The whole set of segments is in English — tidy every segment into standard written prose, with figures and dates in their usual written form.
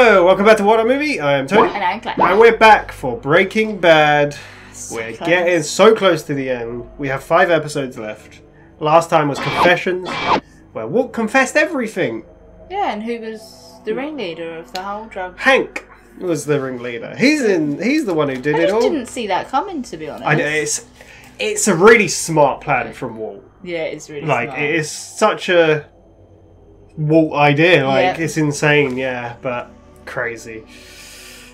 Hello, welcome back to WhatAreMovie. I am Tony. And I'm Catlin. And we're back for Breaking Bad. We're close. getting so close to the end. We have 5 episodes left. Last time was Confessions, where Walt confessed everything. Yeah, and who was the ringleader of the whole drug? Hank was the ringleader. He's the one who did it all. I didn't see that coming, to be honest. I know, it's a really smart plan from Walt. Yeah, it's really Like, smart. it is such a Walt idea. Like, Yeah. it's insane, yeah, but crazy.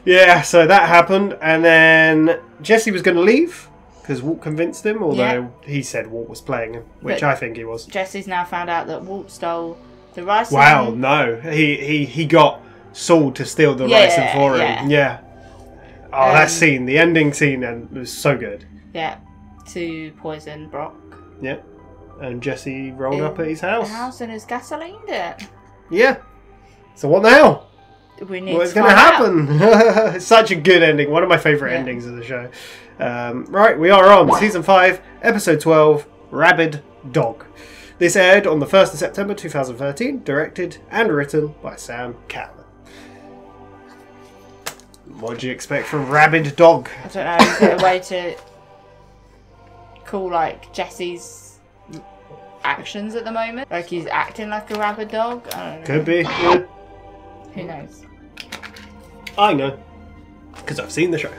Yeah, so that happened, and then Jesse was going to leave because Walt convinced him, although he said Walt was playing him, which But I think he was. Jesse's now found out that Walt stole the rice. Wow, no, he got Saul to steal the ricin for him. Yeah. Oh, that scene, the ending scene, and it was so good. Yeah, to poison Brock. Yep. And Jesse rolled up at his house. The house and his gasoline it. Yeah. So what now? We need What's to going to find happen? It's such a good ending. One of my favourite endings of the show. Right, we are on Season 5, Episode 12, Rabid Dog. This aired on the 1st of September 2013, directed and written by Sam Catlin. What do you expect from Rabid Dog? I don't know, is it a way to call, like, Jesse's actions at the moment? Like he's acting like a rabid dog? I don't know. Could be. Yeah. Who knows? I know. Because I've seen the show.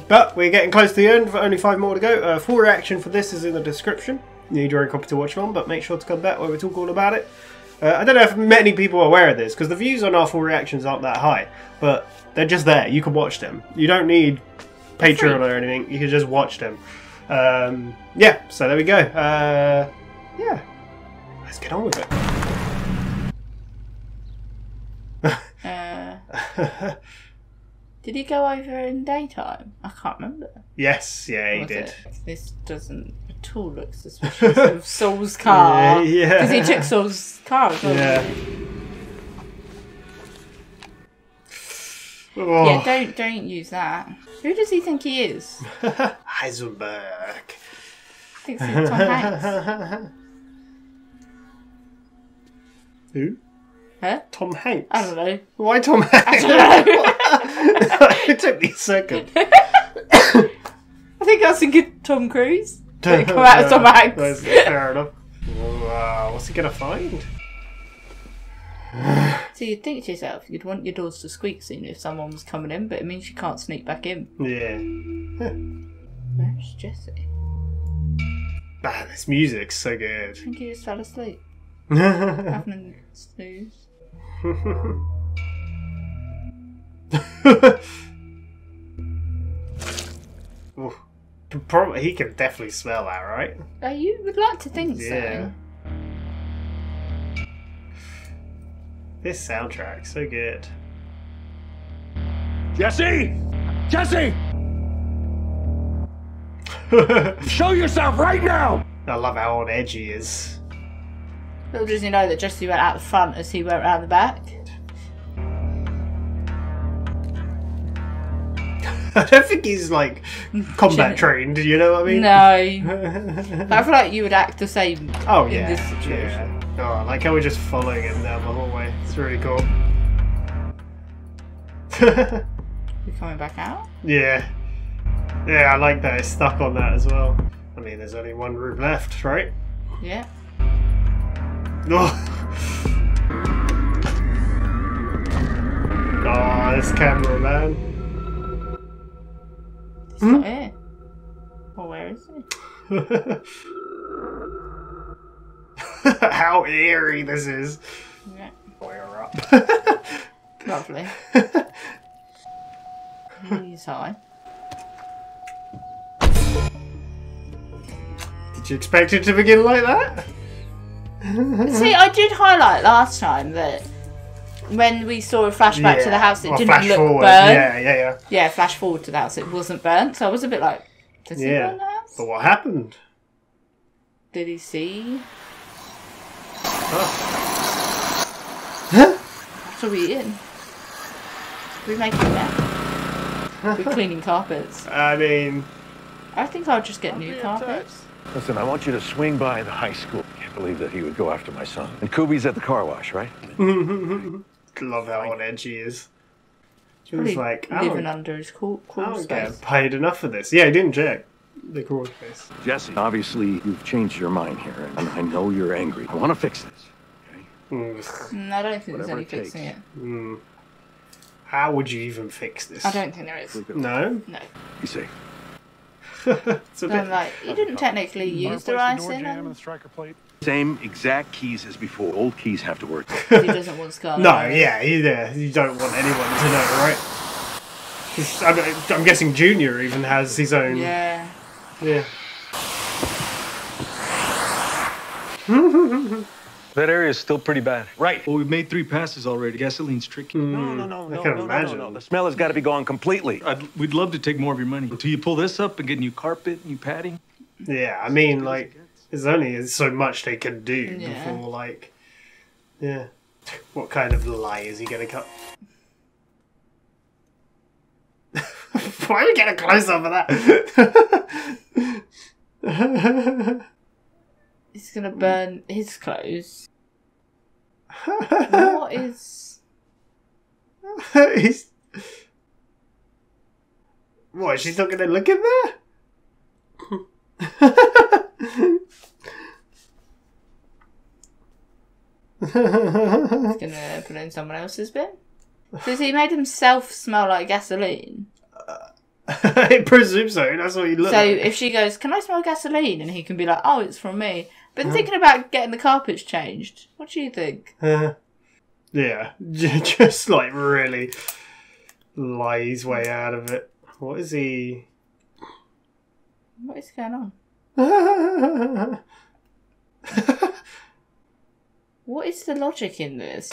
But we're getting close to the end. Only 5 more to go. Full reaction for this is in the description. You need your own copy to watch along, but make sure to come back where we talk all about it. I don't know if many people are aware of this, because the views on our full reactions aren't that high. But they're just there. You can watch them. You don't need Patreon or anything. You can just watch them. Yeah, so there we go. Yeah. Let's get on with it. Did he go over in daytime? I can't remember. Yes, yeah, he did. This doesn't at all look suspicious of Saul's car. Yeah. Because he took Saul's car as well. Yeah. Oh. Yeah, don't use that. Who does he think he is? Heisenberg. Thinks he's Tom Hanks. Who? Huh? Tom Hanks? I don't know. Why Tom Hanks? I don't know. It took me a second. I think I was thinking Tom Cruise. Didn't come out as Tom Hanks. That's fair enough. Wow, what's he gonna find? So you'd think to yourself, you'd want your doors to squeak soon if someone was coming in, but it means you can't sneak back in. Yeah. Where's Jesse? Man, this music's so good. I think he just fell asleep. Having a snooze. Probably, he can definitely smell that, right? You would like to think Yeah. so. This soundtrack, so good. Jesse! Jesse! Show yourself right now! I love how on edge he is. Little does he know that Jesse went out the front as he went round the back. I don't think he's like combat trained, you know what I mean? No. I feel like you would act the same Oh, in yeah. this situation. Yeah. Oh, I like how we're just following him down the hallway. It's really cool. You coming back out? Yeah. Yeah, I like that it's stuck on that as well. I mean, there's only one room left, right? Yeah. Oh, oh this camera, man. He's not here. Well, where is he? How eerie this is. Yeah. We're up. Lovely. He's high. Did you expect it to begin like that? See, I did highlight last time that when we saw a flashback to the house, it didn't flash look forward. burnt. Yeah. Yeah, flash forward to the house, it wasn't burnt. So I was a bit like, does he burn the house? But what happened? Did he see? Oh. Huh? What are we in? We making that? We're cleaning carpets. I mean... I think I'll just get new carpets. Listen, I want you to swing by the high school. Can't believe that he would go after my son. And Kubi's at the car wash, right? Love how on edge he is. She was like, living under his crawl I don't space. get paid enough for this. Yeah, he didn't check the crawl space. Jesse, obviously you've changed your mind here, and I know you're angry. I want to fix this. I don't think there's any fixing it. How would you even fix this? I don't think there is. No? No. Be safe. It's a bit... like, you didn't technically use the rice in it. Same exact keys as before. Old keys have to work. He doesn't want Scarlet. No, yeah, you don't want anyone to know, right? 'Cause I'm guessing Junior even has his own... Yeah. Yeah. That area is still pretty bad. Right. Well, we've made 3 passes already. Gasoline's tricky. No. I can imagine. The smell has got to be gone completely. We'd love to take more of your money. Until you pull this up and get new carpet, new padding. Yeah, I mean, like, there's only so much they can do Yeah. before, like... Yeah. What kind of lie is he going to cut? Why are we getting a close-up of that? He's gonna burn his clothes. What is... He's... What, she's not going to look in there? He's gonna put it in someone else's bin? So has he made himself smell like gasoline? I presume so, that's what he looks So like. if she goes, can I smell gasoline? And he can be like, oh, it's from me. Been thinking about getting the carpets changed. What do you think? Yeah, just like really lie his way out of it. What is he? What is going on? What is the logic in this?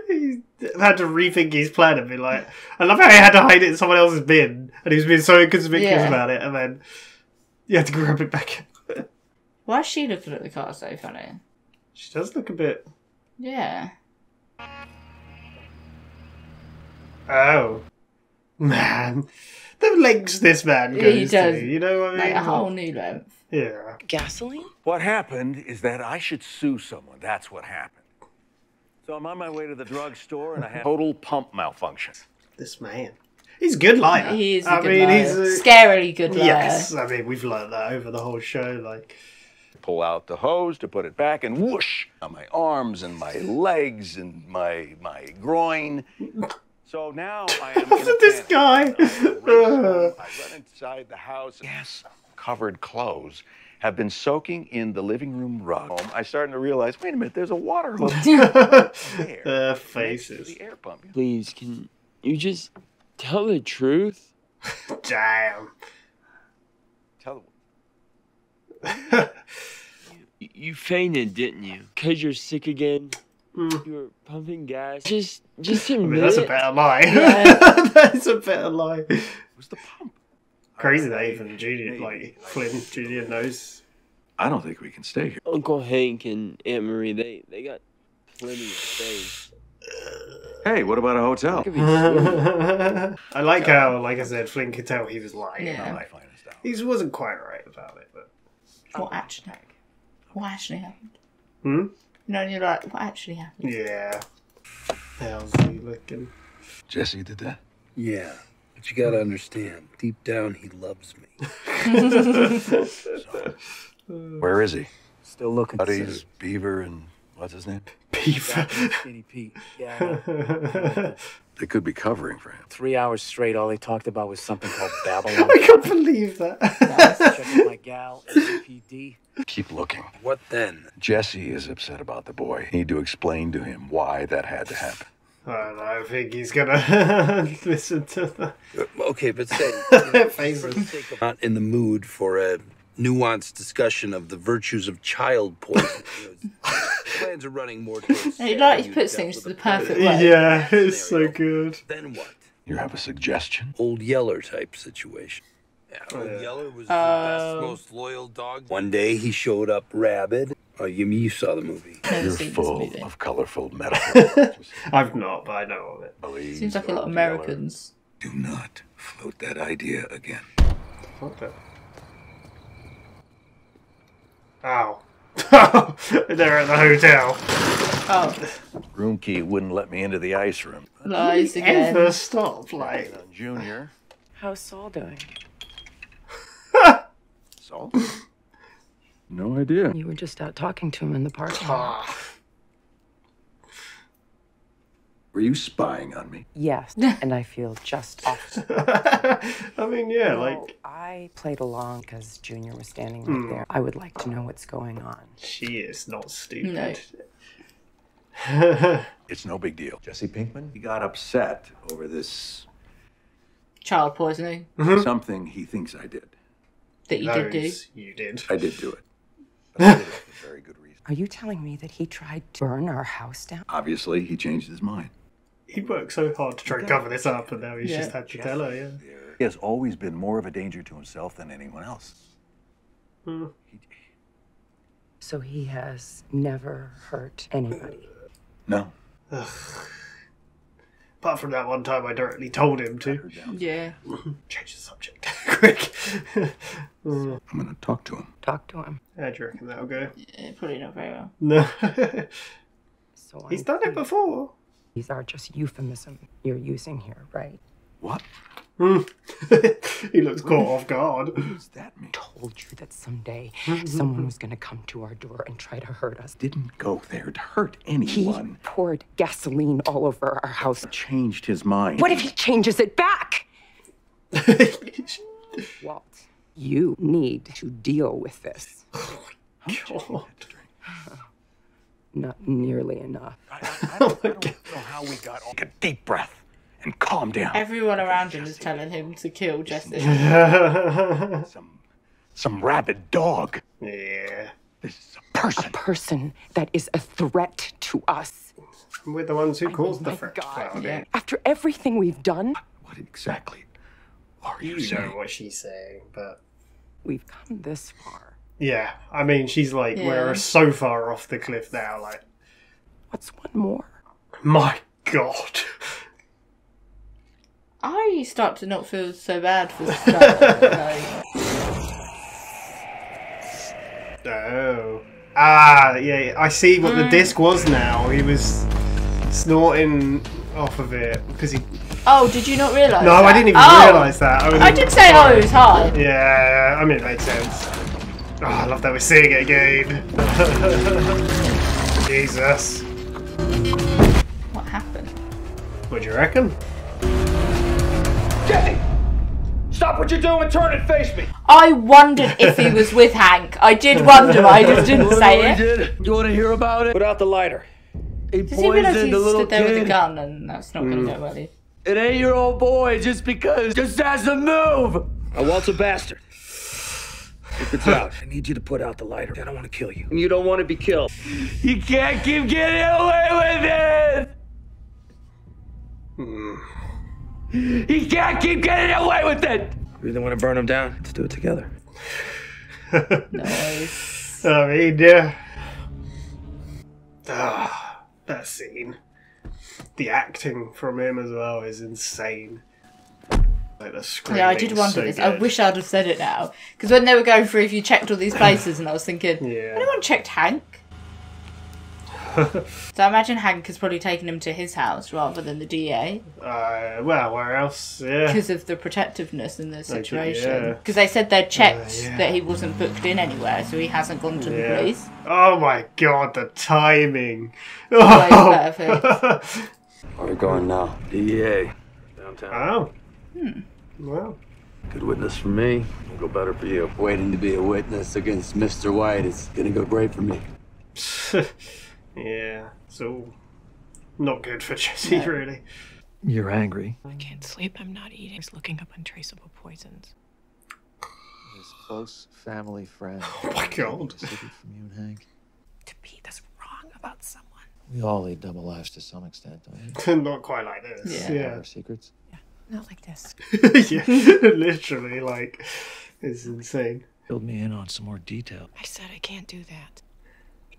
He had to rethink his plan and be like, I love how he had to hide it in someone else's bin and he was being so inconspicuous about it, and then you had to grab it back. Why is she looking at the car so funny? She does look a bit... Yeah. Oh. Man. The lengths this man goes He does. to, you know what I mean? Like a whole new length. Yeah. Gasoline? What happened is that I should sue someone. That's what happened. So I'm on my way to the drugstore and I have total pump malfunction. This man. He's a good liar. He is a I good mean, liar. he's a... Scarily good liar. Yes, I mean, we've learned that over the whole show, like... Pull out the hose to put it back and whoosh on my arms and my legs and my groin. So now I am Look at this guy. I run inside the house. Gas-covered clothes have been soaking in the living room rug. I'm starting to realize, wait a minute, there's a water hose there. Faces. The air pump. Please, can you just tell the truth? Damn. Tell You fainted, didn't you? Because you're sick again? You were pumping gas? Just admit I mean, that's a it. better lie. Yeah. That's a better lie. who's the pump? Crazy that even Junior, like, Flynn Junior knows. I don't think we can stay here. Uncle Hank and Aunt Marie, they got plenty of space. Hey, what about a hotel? Could be swimming. I like how, like I said, Flynn could tell he was lying. Yeah. My finest hour. He wasn't quite right about it, but... What actually happened? Hmm? You know, and you're like, what actually happened? Yeah. How's he looking? Jesse did that? Yeah, but you gotta understand, deep down he loves me. Where is he? Still looking. Buddies, Beaver, and what's his name? Beef. Skinny Pete. Yeah. They could be covering for him. 3 hours straight, all they talked about was something called Babylon. I can't believe that. Checking my gal, LAPD. Keep looking. What then? Jesse is upset about the boy. Need to explain to him why that had to happen. I don't think he's gonna listen to that. Okay, but say, Faces. for the sake of not in the mood for a nuanced discussion of the virtues of child poison. Plans are running more towards. He like puts things to the perfect way. Yeah, it's so good. Then what? You have a suggestion? Old Yeller type situation. Yeah, Old Yeller was the best, most loyal dog. One day he showed up rabid. Oh, you saw the movie. Never You're seen this full movie. of colorful metaphors. I've not, but I know of it. Believes Seems like a lot of Old Yeller. Americans. Do not float that idea again. Okay. Ow. They're at the hotel. Oh, Room key wouldn't let me into the ice room. lies again. Ever stop, like. On Junior. How's Saul doing? Saul? No idea. You were just out talking to him in the parking lot. Were you spying on me? Yes, and I feel just awful. I mean, yeah, No, like. I played along because Junior was standing right there. I would like to know what's going on. She is not stupid. No. It's no big deal. Jesse Pinkman? He got upset over this Child poisoning something he thinks I did. that you did do. Knows you did. I did do it. But I did it for very good reason. Are you telling me that he tried to burn our house down? Obviously, he changed his mind. He worked so hard to try and cover this up, and now he's Yeah. just had to tell her, yeah. He has always been more of a danger to himself than anyone else. So he has never hurt anybody. No. Apart from that one time I directly told him to. Yeah. Change the subject. Quick. I'm gonna talk to him. Talk to him. How do you reckon that'll go? Yeah, probably not very well. No. So He's done it before. These are just euphemisms you're using here, right? What? He looks caught off guard. What does that mean? Told you that someday someone was going to come to our door and try to hurt us. Didn't go there to hurt He anyone. poured gasoline all over our house. Changed his mind. What if he changes it back? Walt, you need to deal with this. God. Not nearly enough. I don't know how we got on. Take a deep breath and calm down. Everyone around him is telling him to kill Jesse. Some rabid dog. Yeah. This is a person. A person that is a threat to us. We're the ones who caused the my threat. God, Well, yeah. After everything we've done, What exactly are you You saying? know what she's saying, but... we've come this far. Yeah, I mean, she's like, Yeah. we're so far off the cliff now, like... What's one more? My God. I start to not feel so bad for stuff. Like, Oh. Ah, yeah, I see what the disc was now. He was snorting off of it, because he... oh, did you not realise No, that? I didn't even Oh! realise that. I did say, oh, it was high. Yeah, I mean, it made sense. Oh, I love that we're seeing it again. Jesus. What happened? What do you reckon? Jesse! Stop what you're doing and turn and face me! I wondered if he was with Hank. I did wonder, but I just didn't say it. Did? You want to hear about it? Put out the lighter. He Does he realise poisoned he a little stood there with a kid. gun and that's not going to go well? An 8-year-old boy just because. Just has to move! Walt's a bastard. If it's out, I need you to put out the lighter. I don't want to kill you. And you don't want to be killed. You can't keep getting away with it! He can't keep getting away with it! You really want to burn him down? Let's do it together. Nice. I mean, yeah. Ah, that scene. The acting from him as well is insane. Like the screaming. Yeah, I did wonder so this. good. I wish I'd have said it now. Because when they were going through, if you checked all these places, and I was thinking, Yeah. anyone checked Hank? So I imagine Hank has probably taken him to his house rather than the DA Well, where else? Yeah. because of the protectiveness in the situation. yeah. Because they said they'd checked yeah. that he wasn't booked in anywhere, so he hasn't gone to the Yeah. police. Oh my God, the timing. Always Oh. perfect. Where are we going now? DEA. Downtown. Oh. Well. Good witness for me. It'll go better for you. Waiting to be a witness against Mr. White is gonna go great for me. Yeah. So not good for Jesse, really. You're angry. I can't sleep. I'm not eating. Just looking up untraceable poisons. His close family friend. Oh my God. A secret from you and Hank. To be this wrong about someone. We all lead double lives to some extent, don't we? Not quite like this. Yeah. Yeah. Our secrets. Not like this. Yeah. Literally, like, it's insane. Filled me in on some more detail. I said I can't do that.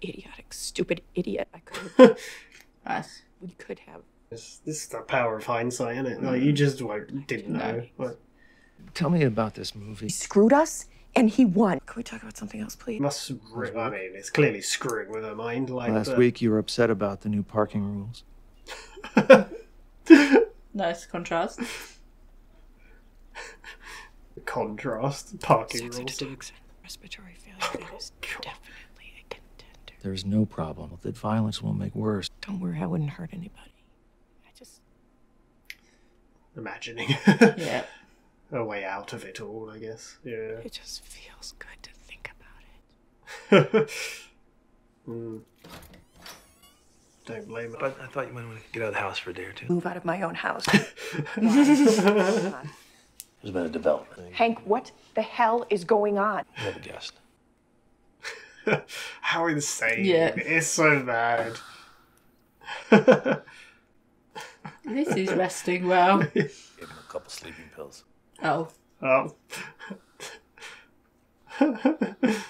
Idiotic, stupid idiot. I could have. Nice. We could have. This is the power of hindsight, isn't it? Like, you just didn't know. Like, Tell me about this movie. He screwed us and he won. Can we talk about something else, please? I mean, it's clearly screwing with her mind. Like Last week you were upset about the new parking rules. Nice contrast. Contrast. Parking Sex rules. dogs and respiratory failure. It is definitely a contender. There's no problem that violence will make worse. Don't worry, I wouldn't hurt anybody. I just... Imagining. Yeah. A way out of it all, I guess. Yeah. It just feels good to think about it. Don't blame her. But I thought you might want to get out of the house for a day or two. Move out of my own house. There's been a development. Hank, what the hell is going on? Never guessed. How insane. Yeah. It's so bad. This is resting well. Gave him a couple sleeping pills. Oh. Oh. If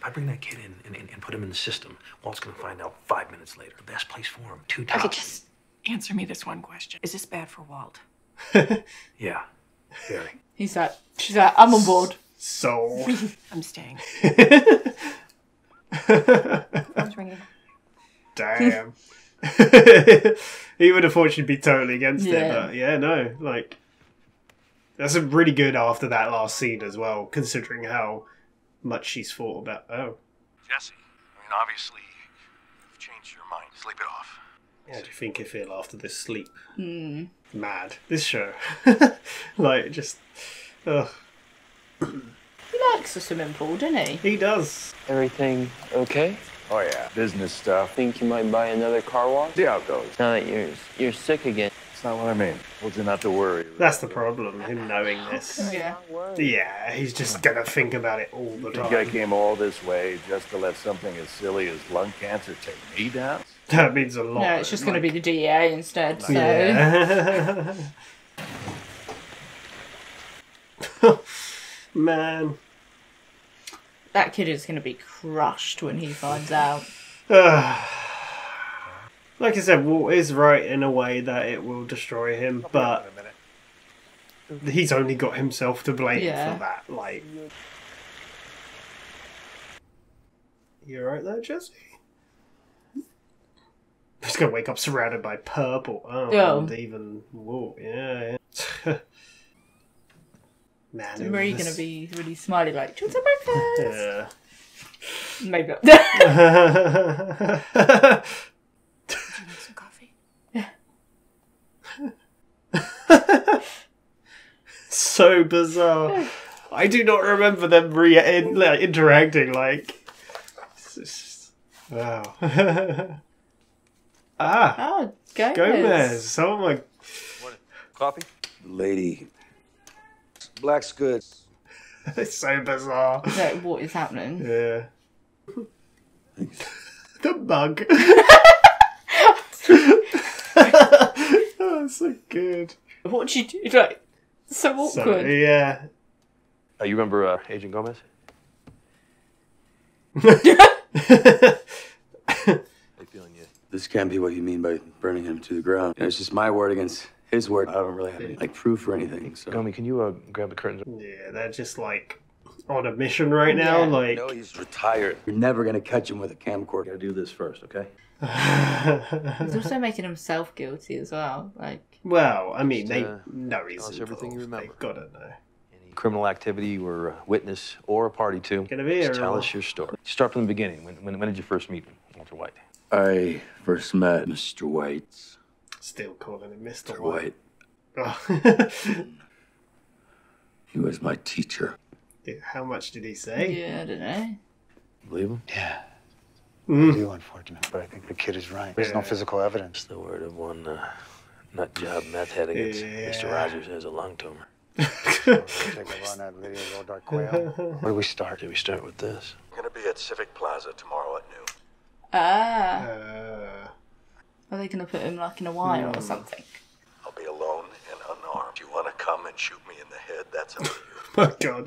I bring that kid in and put him in the system, Walt's gonna find out 5 minutes later. The best place for him. 2 tops. Okay, just answer me this one question. Is this bad for Walt? Yeah. Very. She's like, I'm on board. So. I'm staying. Phone's ringing. Damn. He would have thought she'd be totally against it, but yeah, no, like that's a really good after that last scene as well, considering how much she's thought about. Oh, Jesse, I mean, obviously, you've changed your mind. Sleep it off. how do you think you feel after this sleep? Mad. This show, like just, ugh. He likes the swimming pool, doesn't he? He does. Everything okay? Oh yeah, business stuff. Think you might buy another car wash? See how it goes. Now that you're sick again. That's not what I mean. Told you not to worry. That's the problem. Him knowing this. Yeah. Yeah, he's just gonna think about it all the You think I time. came all this way just to let something as silly as lung cancer take me down? That means a lot. No, it's just going to be the DEA instead. So. Yeah. Man. That kid is going to be crushed when he finds out. Like I said, Walt is right in a way that it will destroy him, but he's only got himself to blame for that. Like, you alright there, Jesse? He's gonna wake up surrounded by purple. Oh, and even Walt. Yeah. Man, So Marie's going to be really smiley, like, do you want some breakfast? Yeah. Maybe not. Would you like some coffee? So bizarre. I do not remember them interacting like. It's just, wow. Oh, Gomez. Oh my. Coffee? Lady. Black's good. It's so bizarre. Like, what is happening? Yeah. The bug. Oh, so good. What did you do? Like, so awkward. So, yeah. You remember Agent Gomez? This can't be what you mean by burning him to the ground. It's just my word against his word. I don't really have any proof or anything. So. Gomi, can you grab the curtains? Yeah, they're just like on a mission right now. Yeah. Like, No, he's retired. You're never gonna catch him with a camcorder. Gotta do this first, okay? He's also making himself guilty as well. Like, well, I mean, Just, they know he's tell us involved. everything you remember. They've got to know. Any criminal activity you were a witness or a party to? Gonna be Just here, tell or- us your story. Start from the beginning. When did you first meet Walter White? I first met Mr. White. Still calling him Mr. Mr. White. White. He was my teacher. Dude, how much did he say? yeah, I don't know. Believe him? Yeah. Mm. I do, unfortunate, but I think the kid is right. There's no physical evidence. It's the word of one nut job meth head against Mr. Rogers has a lung tumor. Take a run at video, Low Dark Quail. Where do we start? Did we start with this? I'm gonna be at Civic Plaza tomorrow at noon. Ah. Are they going to put him like in a wire or something? I'll be alone and unarmed. If you want to come and shoot me in the head, that's up to you. Oh God.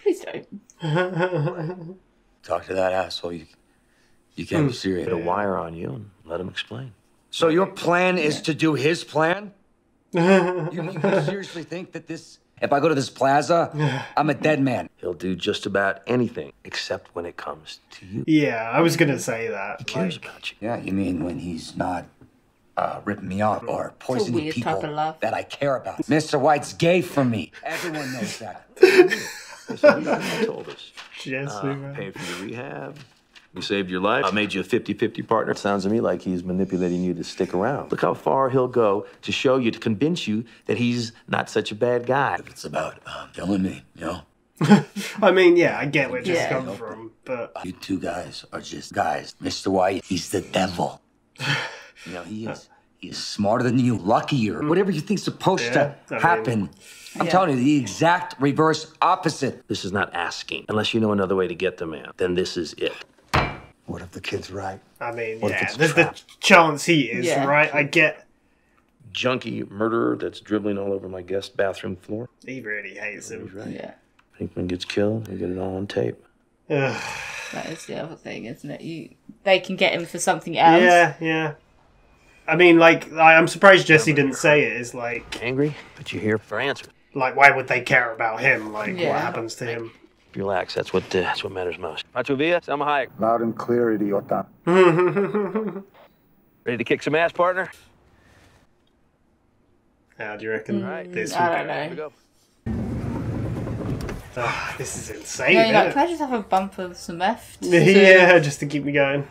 Please don't. Talk to that asshole. You can't be serious. Put a wire on you and let him explain. So your plan is to do his plan? You seriously think that this If I go to this plaza, I'm a dead man. He'll do just about anything, except when it comes to you. Yeah, I was gonna say that. He cares about you. Yeah, you mean when he's not ripping me off or poisoning weird people type of love. that I care about. Mr. White's gay for me. Everyone knows that. You told us. Jesse, man. Paid for your rehab. We saved your life. I made you a 50-50 partner. It sounds to me like he's manipulating you to stick around. Look how far he'll go to show you, to convince you that he's not such a bad guy. It's about killing me, you know? I mean, yeah, I get where Jesse comes from, but... You two guys are just guys. Mr. White, he's the devil. You know, he is smarter than you, luckier. Whatever you think's supposed to happen. I'm telling you, the exact reverse opposite. This is not asking. Unless you know another way to get the man, then this is it. What if the kid's right? I mean, What if yeah, it's a there's the trap? chance he is, right? I get... Junkie murderer that's dribbling all over my guest bathroom floor. He really hates him. Right. Yeah. Pinkman gets killed, we get it all on tape. Ugh. That is the other thing, isn't it? They can get him for something else. Yeah, yeah. I mean, like, I'm surprised Jesse didn't say it. It's like... Angry, but you're here for answers. Like, why would they care about him? Like, what happens to him? Relax, that's what matters most. Macho Villa, Selma Hayek. Loud and clear, idiota. Ready to kick some ass, partner? How do you reckon this will I go? don't know. This is insane, Yeah, you're isn't like, it? can I just have a bump of some F? Yeah, just to keep me going.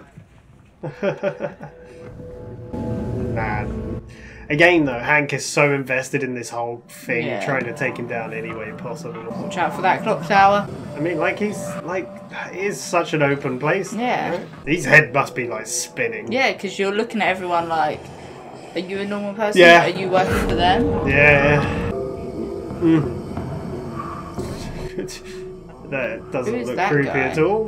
Man. Again, though, Hank is so invested in this whole thing, trying to take him down any way possible. Watch out for that clock tower. I mean, like, it is such an open place. Yeah. Right? His head must be, like, spinning. Yeah, because you're looking at everyone like, are you a normal person? Yeah. Are you working for them? Yeah. That doesn't Who is look that creepy guy? at all.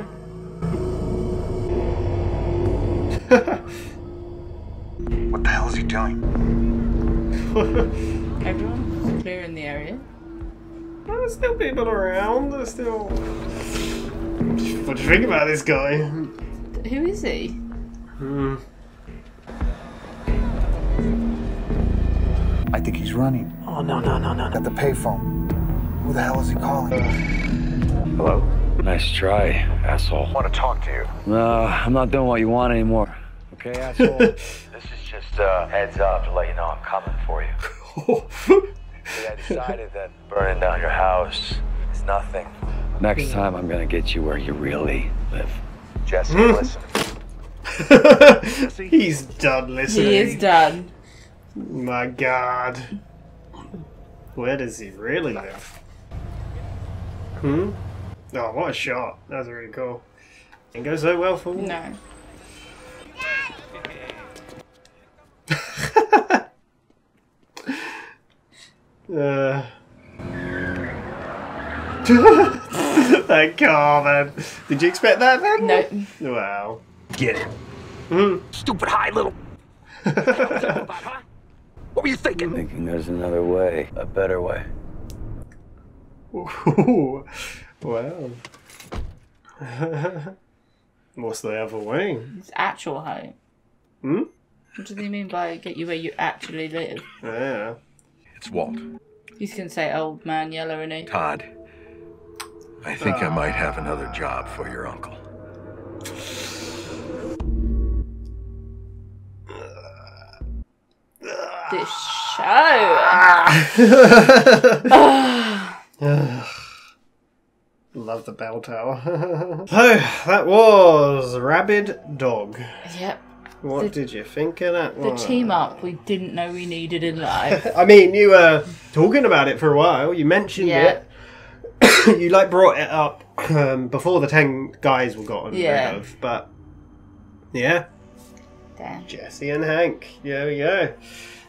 What the hell is he doing? Everyone's clearing the area. Well, there's still people around. There's still... What do you think about this guy? Who is he? I think he's running. Oh, no. Got the payphone. Who the hell is he calling? Hello. Nice try, asshole. I want to talk to you. No, I'm not doing what you want anymore. Okay, asshole? This is just a heads up to let you know I'm coming for you. See, I decided that burning down your house is nothing. Next time, I'm gonna get you where you really live. Jesse, listen. He's done listening. He is done. My God. Where does he really live? Oh, what a shot. That was really cool. Didn't go so well for me. No. That car, man. Did you expect that then? No. Wow. Get it. Stupid high little. What were you thinking? Thinking there's another way, a better way. Ooh. Wow. What's the other way? It's actual home. What does he mean by get you where you actually live? Yeah. It's Walt. He's gonna say old man yellow, isn't he? Todd, I think I might have another job for your uncle. This show. Love the bell tower. So, that was Rabid Dog. Yep. What did you think of that The one? team up we didn't know we needed in life. I mean, you were talking about it for a while. You mentioned it. You like brought it up before the 10 guys were gotten rid of. But yeah, Damn. Jesse and Hank. There we go.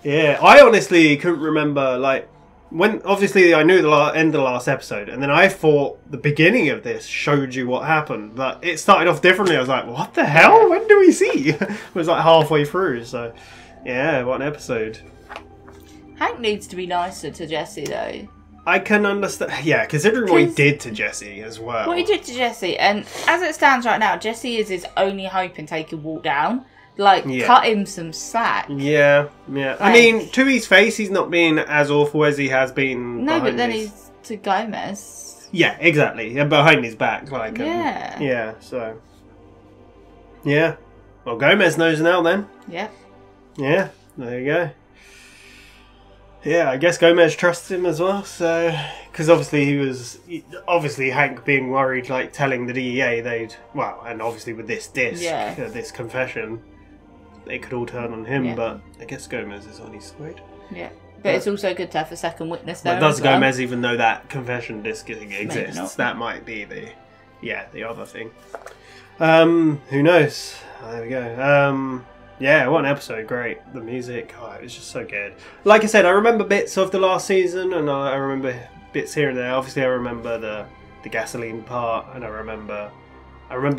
Yeah, I honestly couldn't remember like when. Obviously, I knew the end of the last episode, and then I thought the beginning of this showed you what happened, but it started off differently. I was like, "What the hell? When do we see?" It was like halfway through. So yeah, what an episode. Hank needs to be nicer to Jesse though. I can understand. Yeah, considering what he did to Jesse as well. What he did to Jesse, and as it stands right now, Jesse is his only hope in taking Walt down. like, Yeah. cut him some slack. Yeah, yeah. I Like- mean, to his face, he's not being as awful as he has been. No, but behind then his... he's to Gomez. Yeah, exactly. Yeah, behind his back, like. Yeah. Yeah. So. Yeah. Well, Gomez knows now. Then. Yeah. Yeah. There you go. Yeah, I guess Gomez trusts him as well. So, because obviously Hank being worried, like telling the DEA and obviously with this disc, Yeah. this confession, they could all turn on him. Yeah. But I guess Gomez is on his side. Yeah. But it's also good to have a second witness there. But does as well. Gomez even know that confession disc exists? not. That might be the other thing. Who knows? There we go. Yeah, what an episode! Great, the music. Oh, it was just so good. Like I said, I remember bits of the last season, and I remember bits here and there. Obviously, I remember the gasoline part, and I remember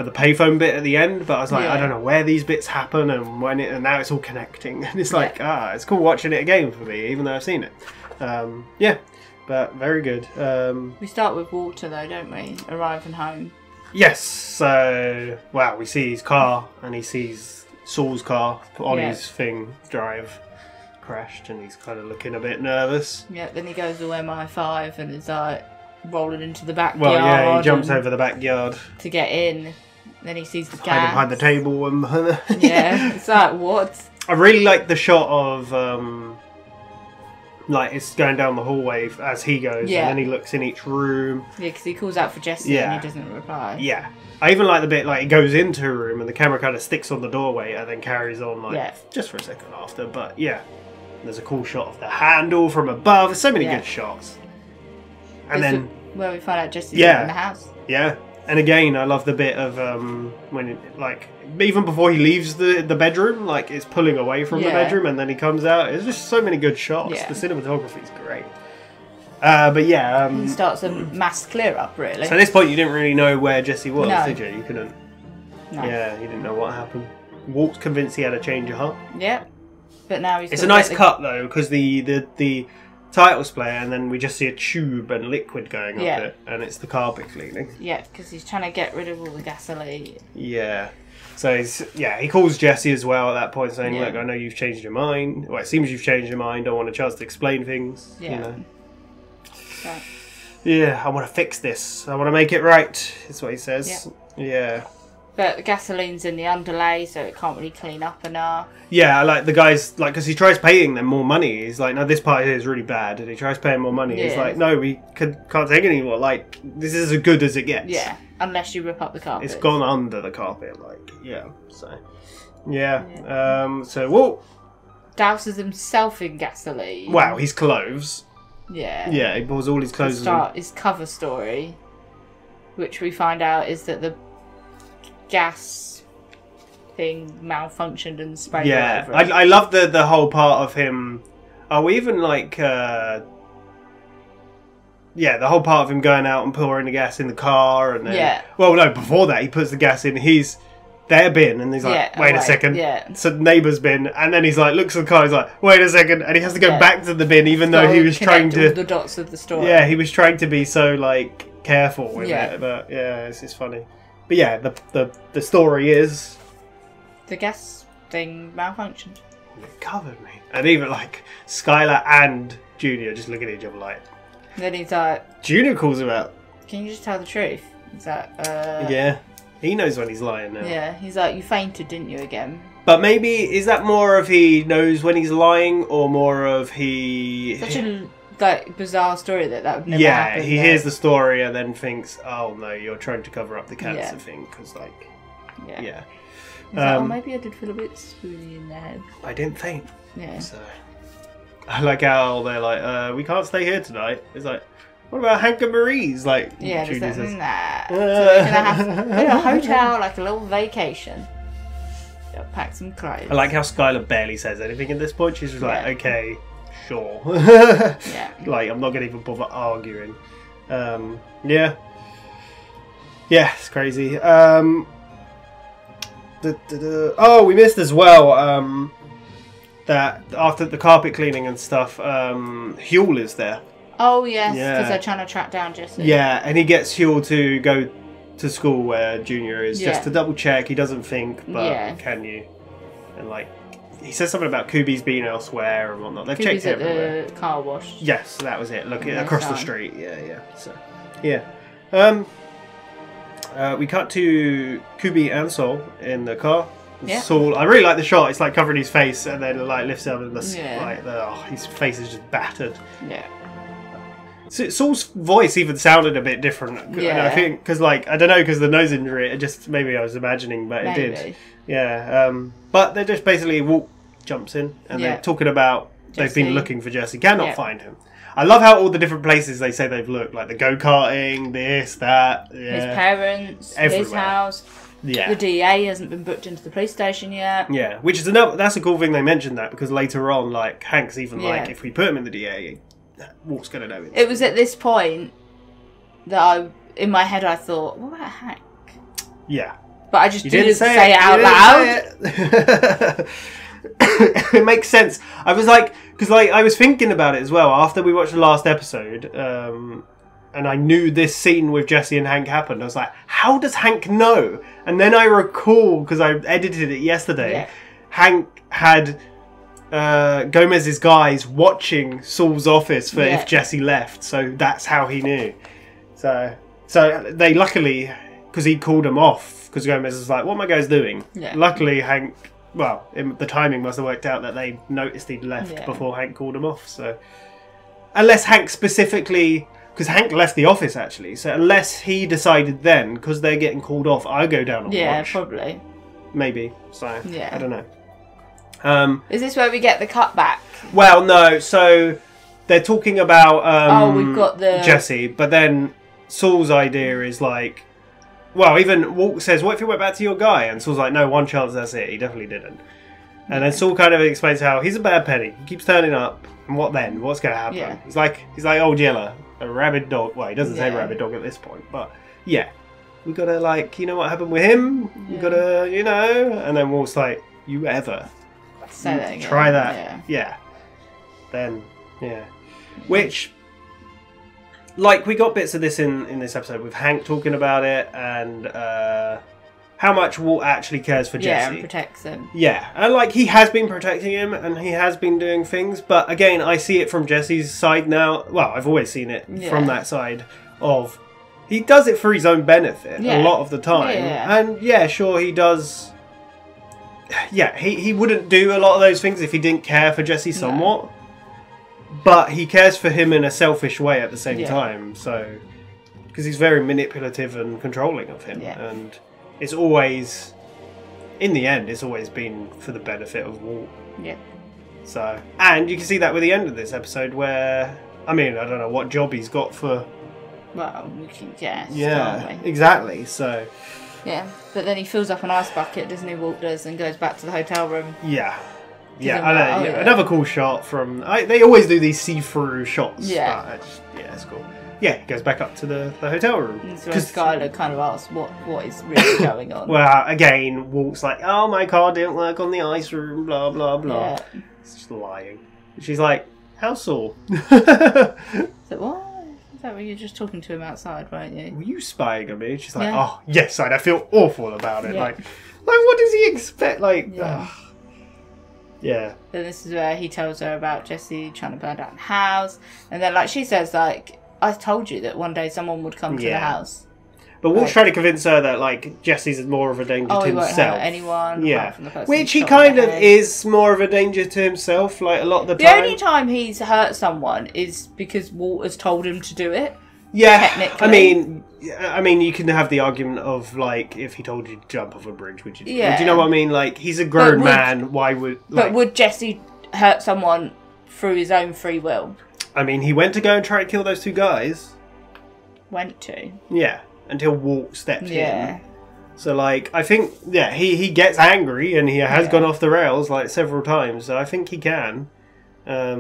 the payphone bit at the end. But I was like, I don't know where these bits happen and when and now it's all connecting. And it's like, it's cool watching it again for me, even though I've seen it. Yeah, but very good. We start with Walter though, don't we? Arriving home. Yes. So, we see his car, and he sees Saul's car on his thing drive crashed, and he's kind of looking a bit nervous. Yeah, then he goes to MI5 and is like rolling into the backyard. Well, yeah, he jumps over the backyard to get in. Then he sees the gas. hiding behind the table. And Yeah, it's like, what? I really like the shot of like it's going down the hallway as he goes, Yeah. and then he looks in each room. Yeah, because he calls out for Jesse Yeah. and he doesn't reply. Yeah. I even like the bit like he goes into a room and the camera kind of sticks on the doorway and then carries on just for a second after. But yeah, there's a cool shot of the handle from above. There's so many good shots. And then where we find out Jesse's Yeah. in the house. yeah, and again I love the bit of when even before he leaves the bedroom, like it's pulling away from the Yeah. bedroom and then he comes out. It's just so many good shots. Yeah. The cinematography is great. But yeah, He starts a mass clear up, really. so at this point you didn't really know where Jesse was, No. did you? You couldn't. No. Yeah, you didn't know what happened. Walt's convinced he had a change of heart. Yeah. But now he's It's a got nice the- cut though, because the title's play and then we just see a tube and liquid going Yeah. up it, and it's the carpet cleaning. Yeah, because he's trying to get rid of all the gasoline. Yeah. So he calls Jesse as well at that point, saying, Yeah. "Look, I know you've changed your mind. Well, it seems you've changed your mind. I want a chance to explain things. Yeah. You know. Right. Yeah, I want to fix this. I want to make it right." Is what he says. Yeah. But the gasoline's in the underlay, so it can't really clean up enough. Yeah, like the guy's like, because he tries paying them more money. He's like, "No, this part here is really bad," and he tries paying more money. He's Yeah. like, "No, we can't take any more. Like, this is as good as it gets." Yeah, unless you rip up the carpet. It's gone under the carpet, like, yeah. So, yeah. So, whoa. Douses himself in gasoline. Wow, his clothes. Yeah. Yeah, he pours all his To clothes in. start his cover story, which we find out is that the gas thing malfunctioned and sprayed Yeah, all over it. I love the whole part of him. Oh, even like, yeah, the whole part of him going out and pouring the gas in the car, and then, Yeah. well, no, before that, he puts the gas in their bin, and he's like, Yeah, wait a right, second, yeah. it's a neighbour's bin, and then he's like, looks at the car, he's like, wait a second, and he has to go Yeah. back to the bin, even Got though he to was trying connect all to, the dots of the story. yeah, he was trying to be so like careful with Yeah. it, but yeah, it's just funny. But yeah, the story is The gas thing malfunctioned. it covered me, and even like Skylar and Junior just look at each other like. Then he's like, Junior calls him out. can you just tell the truth? He's like, Yeah, he knows when he's lying now. Yeah, he's like, you fainted, didn't you, again? But maybe, is that more of he knows when he's lying, or more of he... Such a like bizarre story that would never yeah, happen. he though. hears the story and then thinks, oh no, you're trying to cover up the cancer Yeah. thing, because like, Yeah. yeah. He's like, oh, maybe I did feel a bit spoony in the head. I didn't faint. Yeah. So, I like how they're like, we can't stay here tonight. It's like, what about Hank and Marie's? Like, Yeah, Judy just like, says. nah. So they're gonna have in a hotel, like a little vacation. They'll pack some clothes. I like how Skylar barely says anything at this point. She's just like, Yeah. okay, sure. Yeah. Like, I'm not going to even bother arguing. Yeah. Yeah, it's crazy. Oh, we missed as well that after the carpet cleaning and stuff, Huel is there. Oh yes, Yeah. because they're trying to track down Jesse. Yeah, and he gets Huel to go to school where Junior is, just Yeah. to double check. He doesn't think, but Yeah. can you? and like he says something about Kubi's being elsewhere and whatnot. They've Kubi's checked at everywhere. the car wash. Yes, that was it. Look across the street. Yeah. So, yeah. We cut to Kubi and Sol in the car. Yeah. Sol, I really like the shot. It's like covering his face and then like lifts up and Yeah. his face is just battered. Yeah. So Saul's voice even sounded a bit different. Yeah. I think because like I don't know because the nose injury. It just maybe I was imagining, but it did. Yeah. But they're just basically Walt jumps in and they're talking about they've been looking for Jesse, cannot find him. I love how all the different places they say they've looked, like the go-karting, this, that. Yeah. His parents, Everywhere. his house. Yeah. The DA hasn't been booked into the police station yet. Yeah, which is that's a cool thing they mentioned that because later on, like Hank's even like if we put him in the DA, Walt's gonna know it. It was at this point that in my head I thought, what about Hank? Yeah. But I just didn't say it out loud. It makes sense. I was like, because like I was thinking about it as well after we watched the last episode, and I knew this scene with Jesse and Hank happened. I was like, how does Hank know? And then I recall because I edited it yesterday. Hank had Gomez's guys watching Saul's office for if Jesse left, so that's how he knew. So they luckily, because he called him off, because Gomez was like, what are my guys doing? Yeah. Luckily Hank, well, the timing must have worked out that they noticed he'd left before Hank called him off. So unless Hank specifically, because Hank left the office actually, so unless he decided then, because they're getting called off, I'll go down and watch. Yeah, probably. Maybe. So I don't know. Is this where we get the cutback? Well, no. So they're talking about we've got the Jesse, but then Saul's idea is like, well, even Walt says, what if you went back to your guy? And Saul's like, no, one chance, that's it. He definitely didn't. And then Saul kind of explains how he's a bad penny. He keeps turning up. And what then? What's going to happen? Yeah. He's like old Yeller, a rabid dog. Well, he doesn't say rabid dog at this point, but yeah. We got to like, you know what happened with him? We got to, you know. And then Walt's like, you ever say that again. Try that. Yeah. Then, yeah. Which, like, we got bits of this in this episode with Hank talking about it and how much Walt actually cares for Jesse. Yeah, and protects him. Yeah, and like he has been protecting him and he has been doing things, but again, I see it from Jesse's side now. Well, I've always seen it from that side of he does it for his own benefit a lot of the time. Yeah. And yeah, sure, he does. Yeah, he wouldn't do a lot of those things if he didn't care for Jesse somewhat. But he cares for him in a selfish way at the same time. So, because he's very manipulative and controlling of him, and it's always, in the end, it's always been for the benefit of Walt. Yeah. So, and you can see that with the end of this episode, where I mean, I don't know what job he's got for. Well, we can guess. Yeah, can't we? exactly. So. Yeah, but then he fills up an ice bucket, doesn't he? Walt does, and goes back to the hotel room. Yeah. Yeah, I know. Yeah. Another cool shot from. They always do these see-through shots. Yeah. Yeah, it's cool. Yeah, he goes back up to the hotel room. So Skylar kind of asks what is really going on. Well, again, Walt's like, oh, my car didn't work on the ice room, blah, blah, blah. Yeah. It's just lying. She's like, how so? So what? Is that what you're just talking to him outside, weren't you? Were you spying on me? She's like, oh, yes, I feel awful about it. Yeah. Like, what does he expect? Like, yeah. Then this is where he tells her about Jesse trying to burn down the house. And then, like, she says, like, I told you that one day someone would come to the house. But Walt's trying to convince her that, like, Jesse's more of a danger to he himself. won't hurt anyone. Yeah. From the person Which he shot kind in of the head. is more of a danger to himself, like, a lot of the The time. only time he's hurt someone is because Walt has told him to do it. Yeah, technically. I mean, you can have the argument of, like, if he told you to jump off a bridge, would you? Yeah. Do you know what I mean? Like, he's a grown man. Why would? Like, But would Jesse hurt someone through his own free will? I mean, he went to go and try to kill those two guys. Went to. Yeah, until Walt stepped Yeah. in. So, like, I think, he gets angry and he has gone off the rails, like, several times. So I think he can. I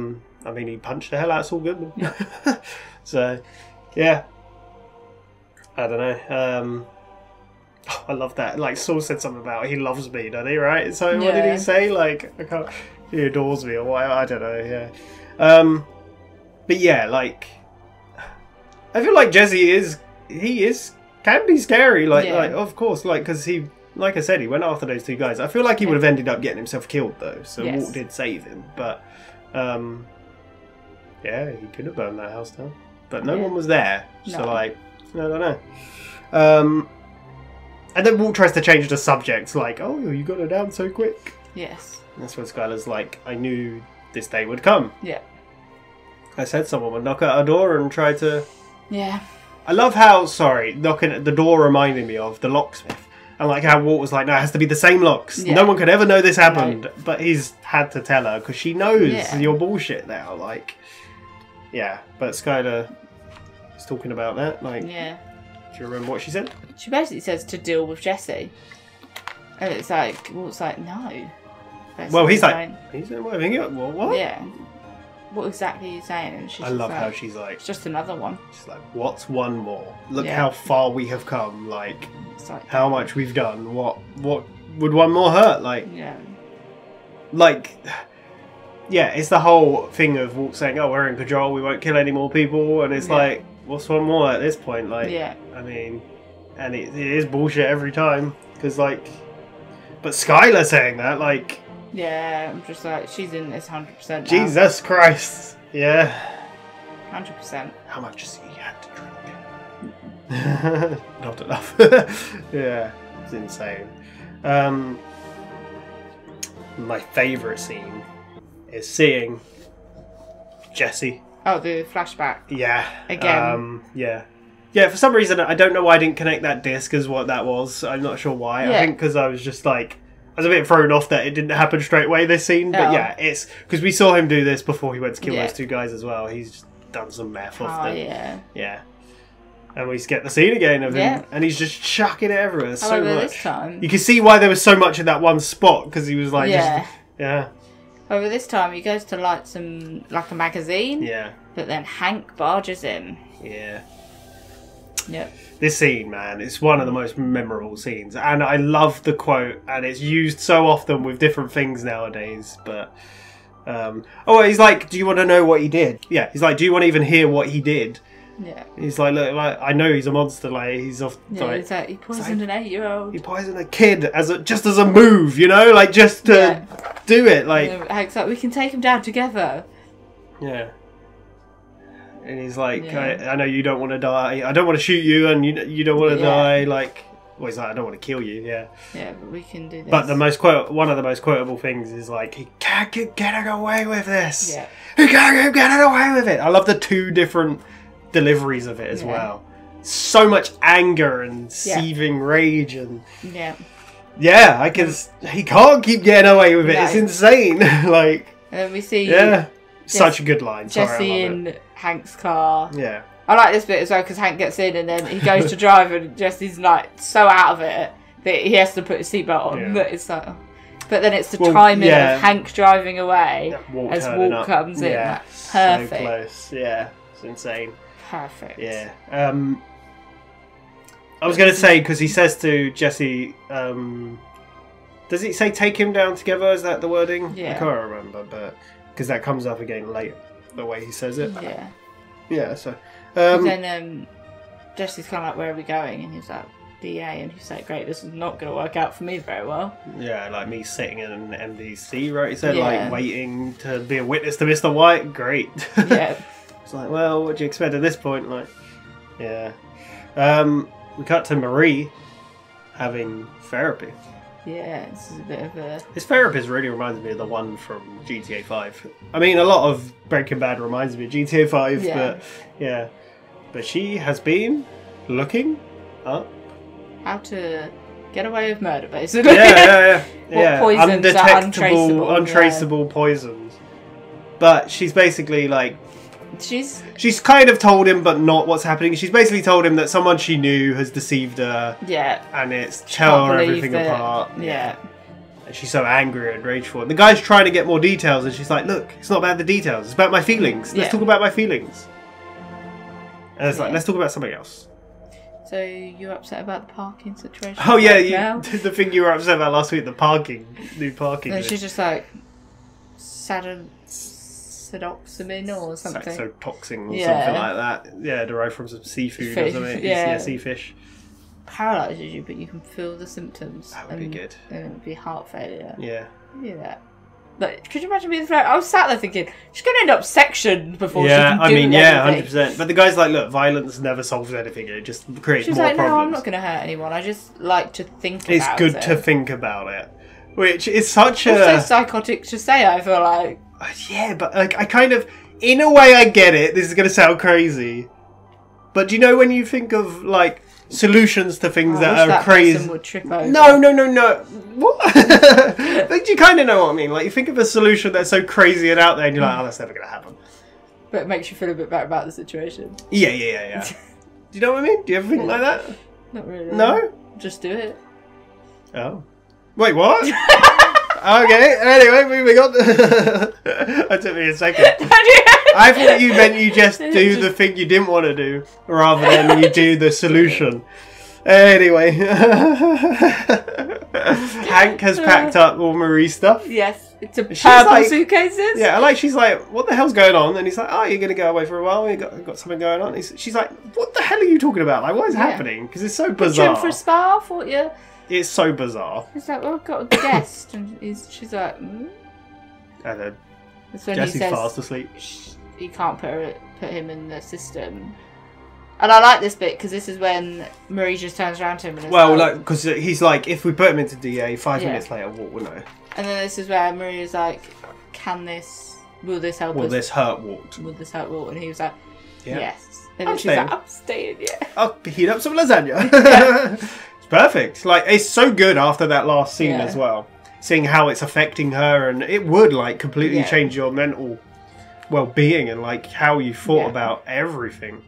mean, he punched the hell out of Saul Goodman. So, yeah. I don't know. I love that. Like, Saul said something about he loves me, doesn't he, right? So, what did he say? Like, I can't... He adores me or what? I don't know, yeah. But yeah, like... I feel like Jesse can be scary, like of course, like, because he like I said, he went after those two guys. I feel like he would have ended up getting himself killed though. So Yes. Walt did save him, but yeah, he could have burned that house down. But no one was there, so No. like, I don't know. And then Walt tries to change the subject, like, "Oh, you got her down so quick." Yes. And that's when Skylar's like, "I knew this day would come. Yeah. I said someone would knock at our door and try to." Yeah. I love how, knocking at the door reminded me of the locksmith. And like how Walt was like, "No, it has to be the same locks. Yeah. No one could ever know this happened." But he's had to tell her because she knows Yeah. your bullshit now. Like, yeah. But Skylar is talking about that. Like, Yeah. do you remember what she said? She basically says to deal with Jesse. And it's like, Walt's like, no. Well, he's Basically like, he's like, what? yeah. What exactly are you saying? And she's I just love like, how she's like, it's just another one. she's like, what's one more? Look Yeah. how far we have come. Like, It's like, how much we've done. What would one more hurt? Like, yeah. like, yeah, it's the whole thing of Walt saying, "Oh, we're in control. We won't kill any more people," and it's Yeah. like, what's one more at this point? Like, Yeah. I mean, and it is bullshit every time because like, but Skylar saying that, like, Yeah, I'm just like, she's in this 100% now. Jesus Christ, yeah. 100%. How much has he had to drink? Not enough. Yeah, it's insane. My favourite scene is seeing Jesse. Oh, the flashback. Yeah. Again. Yeah. Yeah, for some reason, I don't know why I didn't connect that disc as what that was. I'm not sure why. Yeah. I think because I was just like, I was a bit thrown off that it didn't happen straight away, this scene. But Oh. yeah, it's because we saw him do this before he went to kill Yeah. those two guys as well. He's just done some meth off Oh, them. yeah. Yeah. And we get the scene again of Yeah. him, and he's just chucking it everywhere so However, much. this time... You can see why there was so much in that one spot, because he was like, Yeah. just, yeah. However, this time he goes to light some, like a magazine. Yeah. But then Hank barges in. Yeah. Yep. This scene, man, it's one of the most memorable scenes. And I love the quote, and it's used so often with different things nowadays. But, oh, he's like, do you want to know what he did? Yeah, he's like, do you want to even hear what he did? Yeah. He's like, look, like, I know he's a monster, like, he's off, Yeah, like, it's like, he poisoned an 8-year-old. he poisoned a kid just as a move, you know? Like, just to do it, like... And Hank's like, we can take him down together. Yeah. And he's like, Yeah. I know you don't want to die. I don't want to shoot you, and you don't want to Yeah. die. Like, well, he's like, I don't want to kill you. Yeah. Yeah, but we can do this. But one of the most quotable things is like, he can't keep getting away with this. Yeah. He can't keep getting away with it. I love the two different deliveries of it as Yeah. well. So much anger and seething rage and Yeah. yeah, he can't keep getting away with it. No. It's insane. Like, And then we see... yeah. Such a good line. Sorry, Jesse I love in Hank's car. Yeah. I like this bit as well because Hank gets in and then he goes to drive and Jesse's like so out of it that he has to put his seatbelt on. Yeah. That it's like, but then it's the Well, timing yeah. of Hank driving away Walt as turning Walt up. comes in. Yeah, Like, perfect. so close. Yeah, it's insane. Perfect. Yeah. I was going to say, because he says to Jesse, does he say take him down together? Is that the wording? Yeah. I can't remember, but because that comes up again later, the way he says it. Yeah. Yeah, so. And then Jesse's kind of like, where are we going? And he's like, DA. And he's like, great, this is not going to work out for me very well. Yeah, like me sitting in an MDC, right? He said, Yeah. like, waiting to be a witness to Mr. White. Great. Yeah. It's like, well, what do you expect at this point? Like, yeah. We cut to Marie having therapy. Yeah, this is a bit of a... His therapist really reminds me of the one from GTA 5. I mean, a lot of Breaking Bad reminds me of GTA 5, Yeah. but yeah. But she has been looking up. How to get away with murder, basically. Yeah. What poisons are untraceable. Untraceable poisons. But she's basically like... She's kind of told him, but not what's happening. She's basically told him that someone she knew has deceived her. Yeah. And it's Can't tear believe everything that- apart. Yeah. And she's so angry and rageful. And the guy's trying to get more details, and she's like, look, it's not about the details. It's about my feelings. Let's Yeah. talk about my feelings. And it's like, Yeah. let's talk about something else. So you're upset about the parking situation? Oh, yeah, right now? the thing you were upset about last week, the parking. New parking. And she's just like, sadoxamine or something. Saxotoxin or Yeah. something like that. Yeah, derived from some seafood or Fish, something. yeah. Sea fish. paralyzes you, but you can feel the symptoms. That would be good. And it would be heart failure. Yeah. Yeah. Like, could you imagine being thrown? I was sat there thinking, she's going to end up sectioned before she can do anything. Yeah, 100%. But the guy's like, look, violence never solves anything. It just creates more like, problems. no, I'm not going to hurt anyone. I just like to think about it. It's good to think about it. Which is such a... Also psychotic to say, I feel like. Yeah, but like, I kind of... In a way, I get it. This is going to sound crazy. But do you know when you think of, like, solutions to things that are crazy? Person would trip over. No. What? Like, you kind of know what I mean. Like, you think of a solution that's so crazy and out there, and you're like, oh, that's never going to happen. But it makes you feel a bit better about the situation. Yeah. Do you know what I mean? Do you ever think like that? Not really. No? Just do it. Oh. Wait, what? Okay, anyway, moving on. That took me a second. I thought you meant you just do the thing you didn't want to do, rather than you do the solution. Anyway. Hank has packed up all Marie's stuff. Yes, it's a purple suitcases. Yeah, like she's like, what the hell's going on? And he's like, oh, you're going to go away for a while? You got something going on? She's like, what the hell are you talking about? Like, what is happening? Because it's so bizarre. For a spa, thought you? It's so bizarre. He's like, well, I've got a guest. And she's like, And then Jesse's fast asleep. You can't put him in the system. And I like this bit because this is when Marie just turns around to him and is because he's like, if we put him into DA, 5 minutes later, what would know? And then this is where Marie is like, will this help us? Will this hurt Walt? Will this hurt Walt? And he was like, yes. And I'm then she's like, I'm staying, yeah. I'll heat up some lasagna. It's perfect. Like, it's so good after that last scene as well. Seeing how it's affecting her, and it would like completely change your mental well-being and like how you thought about everything.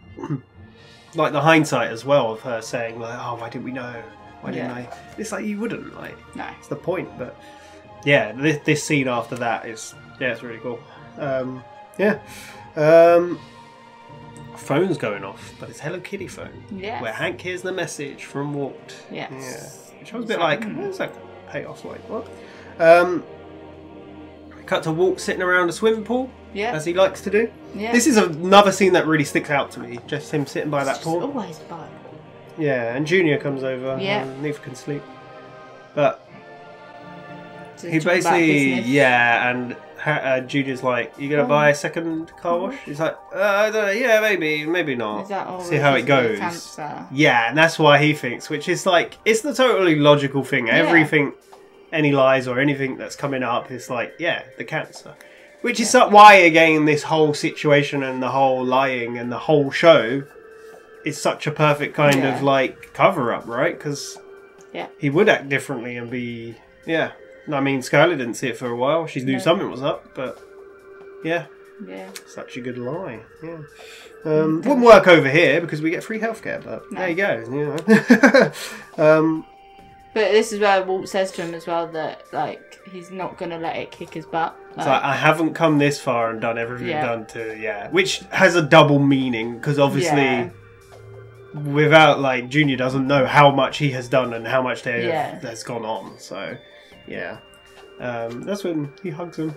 Like the hindsight as well of her saying like, oh, why didn't we know? Why didn't I? It's like you wouldn't like. No. It's the point. But yeah, this scene after that is it's really cool. Phone's going off, but it's Hello Kitty phone. Yeah. Where Hank hears the message from Walt. Yes. Yeah. Which I was a bit like, where's that payoff? Like what? Cut to Walt sitting around a swimming pool. Yeah. As he likes to do. Yeah. This is another scene that really sticks out to me. Just him sitting by that pool. Always by. Yeah, and Junior comes over. Yeah. And neither can sleep. But So he basically, and Junior's like, "You gonna buy a second car wash?" He's like, "I don't know. Yeah, maybe not. Is that all See how it goes." Yeah, and that's why he thinks, which is like, it's the totally logical thing. Everything, any lies or anything that's coming up is like, the cancer. Which is why, again, this whole situation and the whole lying and the whole show is such a perfect kind of like cover-up, right? Because he would act differently and be, I mean, Skylar didn't see it for a while. She knew something was up, but such a good lie. Yeah, wouldn't work over here because we get free healthcare, but there you go. You know. But this is where Walt says to him as well that like he's not gonna let it kick his butt. It's like, I haven't come this far and done everything done to, which has a double meaning, because obviously without, like, Junior doesn't know how much he has done and how much has gone on, so, that's when he hugs him.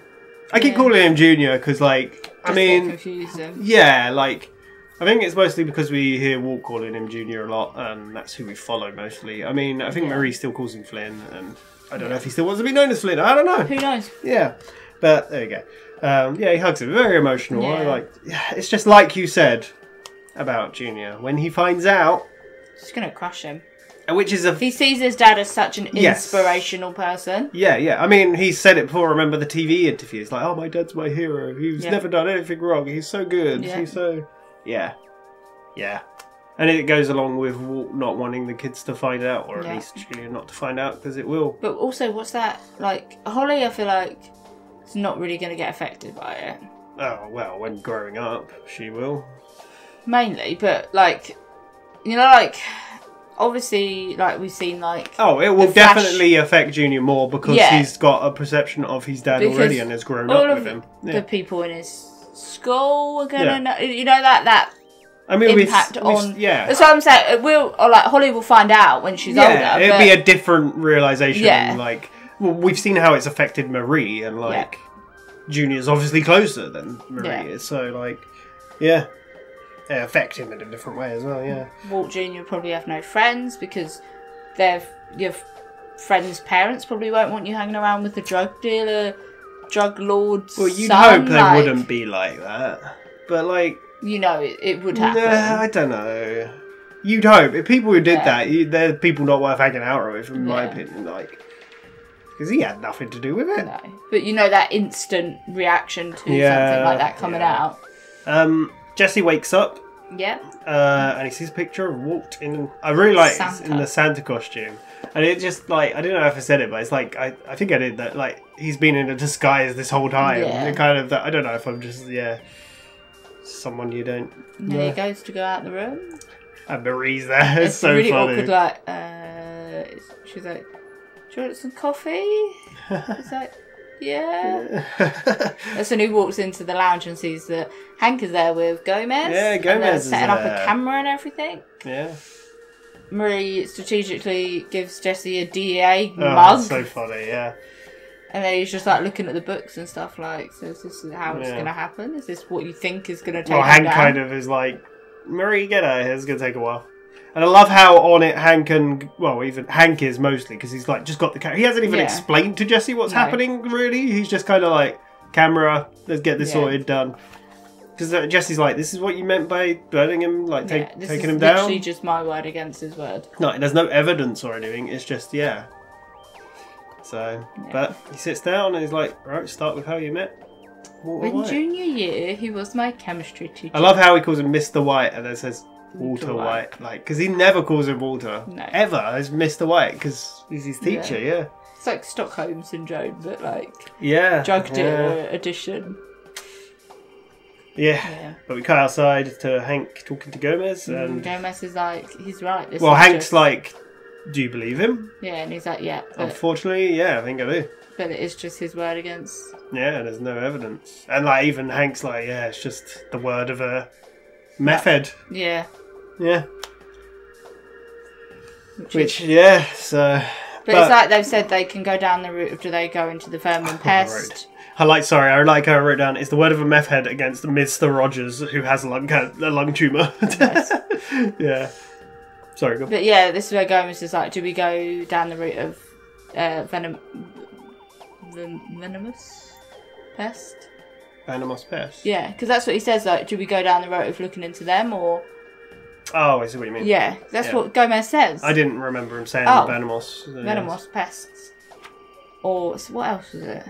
I keep calling him Junior, because, like, I mean, confusing. Like, I think it's mostly because we hear Walt calling him Junior a lot, and that's who we follow mostly. I mean, I think Marie still calls him Flynn, and I don't know if he still wants to be known as Flynn, I don't know. Who knows? Yeah. But there you go. He hugs him. Very emotional. It's just like you said about Junior. When he finds out, he's gonna crush him. Which is he sees his dad as such an inspirational person. Yeah. I mean, he said it before. Remember the TV interviews? Like, oh, my dad's my hero. He's never done anything wrong. He's so good. He's so yeah. And it goes along with Walt not wanting the kids to find out, or at least Junior not to find out, because it will. But also, what's that like? Holly, I feel like. It's not really going to get affected by it. Oh, well, when growing up, she will. Mainly, but, like, you know, like, obviously, like, we've seen, like... Oh, it will definitely affect Junior more, because he's got a perception of his dad already and has grown up with him. The people in his school are going to know, you know, that I mean, impact on... That's what I'm saying. Holly will find out when she's older. Yeah, it'll be a different realisation, like... Well, we've seen how it's affected Marie, and like Junior's obviously closer than Marie is, so like, affect him in a different way as well. Yeah. Walt Jr. probably have no friends because your friends' parents probably won't want you hanging around with the drug dealer, drug lord's Well, you'd son, hope they wouldn't be like that, but like you know, it would happen. Nah, I don't know. You'd hope if people who did that, they're people not worth hanging out with, in my opinion. Like, because he had nothing to do with it. No. But you know that instant reaction to something like that coming out. Jesse wakes up. Yeah. And he sees a picture of Walt I really like Santa. in the Santa costume. And it just like, I don't know if I said it, but it's like, I think I did that. Like, he's been in a disguise this whole time. Yeah. And kind of that, I don't know if I'm just, someone you don't know. And he goes to go out the room. And Marie's there. It's so really funny. awkward, like, she's like, do you want some coffee? He's like, yeah. That's when he walks into the lounge and sees that Hank is there with Gomez. Yeah, and Gomez they're is setting up there. a camera and everything. Yeah. Marie strategically gives Jesse a DEA Oh, mug. that's so funny, yeah. And then he's just like looking at the books and stuff like, so is this how it's Yeah. going to happen? Is this what you think is going to take Well, him Hank down? kind of is like, Marie, get out of here. It's going to take a while. And I love how on it Hank and, well, even Hank is mostly, because he's like, just got the camera. He hasn't even explained to Jesse what's happening, really. He's just kind of like, camera, let's get this sorted, done. Because Jesse's like, this is what you meant by burning him, like taking him This is down? literally just my word against his word. No, there's no evidence or anything. It's just, So, but he sits down and he's like, right, start with how you met. Walter In White. junior year, he was my chemistry teacher. I love how he calls him Mr. White and then says Walter White. Like, because he never calls him Walter. No. Ever as Mr. White, because he's his teacher, yeah. It's like Stockholm Syndrome, but like Yeah. drug dealer edition. Yeah. But we cut outside to Hank talking to Gomez. And Gomez is like, he's right. This well, is Hank's just... like, do you believe him? Yeah, and he's like, yeah. But, Unfortunately, yeah, I think I do. but it is just his word against... Yeah, there's no evidence. And like even Hank's like, yeah, it's just the word of a meth head. Yeah. Yeah. Which so... But it's like they've said they can go down the route of do they go into the vermin pest? I like how I wrote down, it's the word of a meth head against Mr. Rogers, who has a lung tumour. Nice. Yeah. Sorry, go on. But yeah, this is where Gomez is like, do we go down the route of venomous pest? Venomous pest? Yeah, because that's what he says, like, do we go down the road of looking into them, or... Oh, I see what you mean. Yeah, that's what Gomez says. I didn't remember him saying venomous. Venomous pests. Or, so what else was it?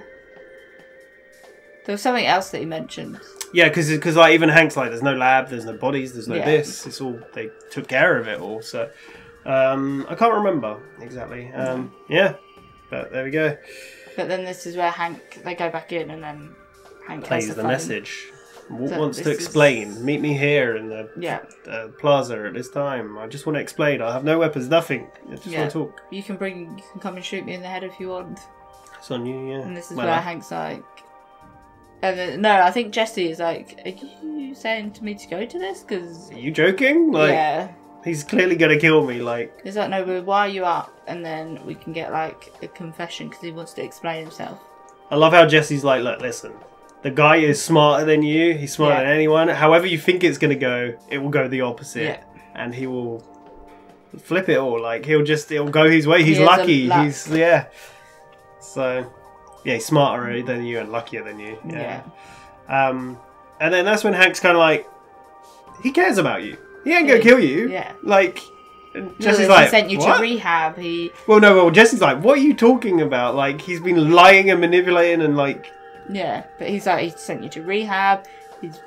There was something else that he mentioned. Yeah, because like, even Hank's like, there's no lab, there's no bodies, there's no this. It's all, they took care of it all, so... I can't remember exactly. Yeah, but there we go. But then this is where Hank, they go back in and then Hank plays the phone. message. Walt So wants to this explain. Meet me here in the plaza at this time. I just want to explain. I have no weapons, nothing. I just want to talk. You can come and shoot me in the head if you want. It's on you, yeah. And this is where Hank's like... And then, no, I think Jesse is like, are you saying to me to go to this? Because... Are you joking? Like, yeah. He's clearly going to kill me, like... He's like, no, but why are you up? And then we can get, like, a confession because he wants to explain himself. I love how Jesse's like, look, listen. The guy is smarter than you. He's smarter than anyone. However you think it's going to go, it will go the opposite. Yeah. And he will flip it all. Like, it'll go his way. He's lucky. He's, So, yeah, he's smarter than you and luckier than you. Yeah. And then that's when Hank's kind of like, he cares about you. He ain't going to kill you. Yeah. Like, Jesse's like, he sent you what? to rehab. Well, Jesse's like, what are you talking about? Like, he's been lying and manipulating and like... Yeah, but he's like, he sent you to rehab. He's